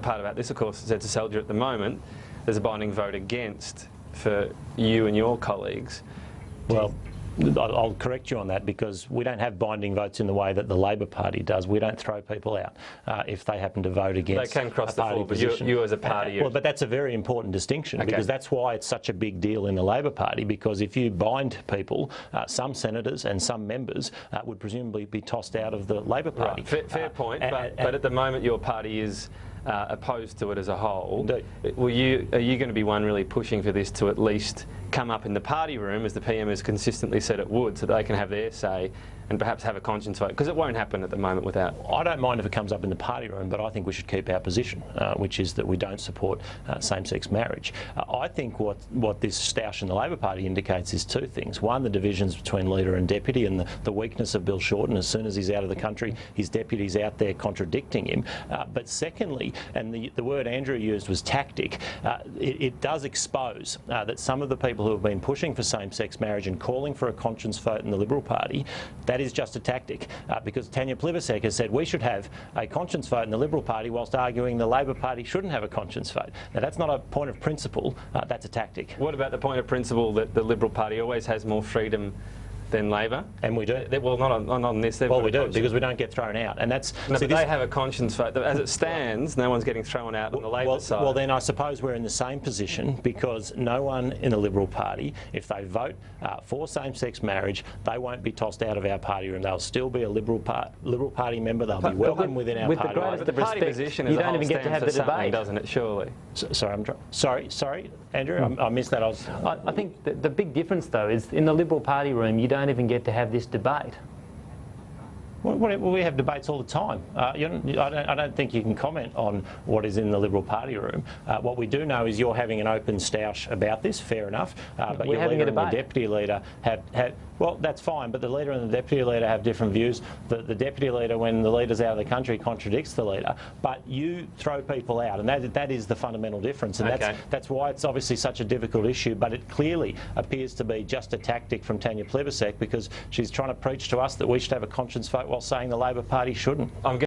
part about this, of course, Zed Seselja, at the moment, there's a binding vote against for you and your colleagues. Well, I'll correct you on that, because we don't have binding votes in the way that the Labor Party does. We don't throw people out if they happen to vote against they can cross a the party floor, but position. you as a party... Well, but that's a very important distinction, because that's why it's such a big deal in the Labor Party, because if you bind people, some senators and some members would presumably be tossed out of the Labor Party. Right. Fair point, but at the moment your party is opposed to it as a whole. Are you going to be one really pushing for this to at least come up in the party room, as the PM has consistently said it would, so they can have their say and perhaps have a conscience vote? Because it won't happen at the moment without... I don't mind if it comes up in the party room, but I think we should keep our position, which is that we don't support same-sex marriage. I think what this stoush in the Labor Party indicates is two things. One, the divisions between leader and deputy, and the weakness of Bill Shorten. As soon as he's out of the country, his deputy's out there contradicting him. But secondly, and the word Andrew used was tactic, it does expose that some of the people who have been pushing for same-sex marriage and calling for a conscience vote in the Liberal Party, that is just a tactic, because Tanya Plibersek has said we should have a conscience vote in the Liberal Party whilst arguing the Labor Party shouldn't have a conscience vote. Now, that's not a point of principle, that's a tactic. What about the point of principle that the Liberal Party always has more freedom than Labor? And we do. Well, not on this. Well, we do, because we don't get thrown out. And that's... No, but they have a conscience vote. As it stands, no one's getting thrown out on the Labor side. Well, then I suppose we're in the same position, because no one in the Liberal Party, if they vote for same-sex marriage, they won't be tossed out of our party room. They'll still be a Liberal Party member. They'll be welcome within our party. But the party position is you don't even get to have the debate, doesn't it? Surely. Sorry, Andrew, I missed that. I think the big difference, though, is in the Liberal Party room, you don't even get to have this debate. Well, we have debates all the time. I don't think you can comment on what is in the Liberal Party room. What we do know is you're having an open stoush about this, fair enough, but your leader and the deputy leader have... Well, that's fine, but the leader and the deputy leader have different views. The deputy leader, when the leader's out of the country, contradicts the leader. But you throw people out, and that is the fundamental difference. And that's why it's obviously such a difficult issue, but it clearly appears to be just a tactic from Tanya Plibersek, because she's trying to preach to us that we should have a conscience vote while saying the Labor Party shouldn't.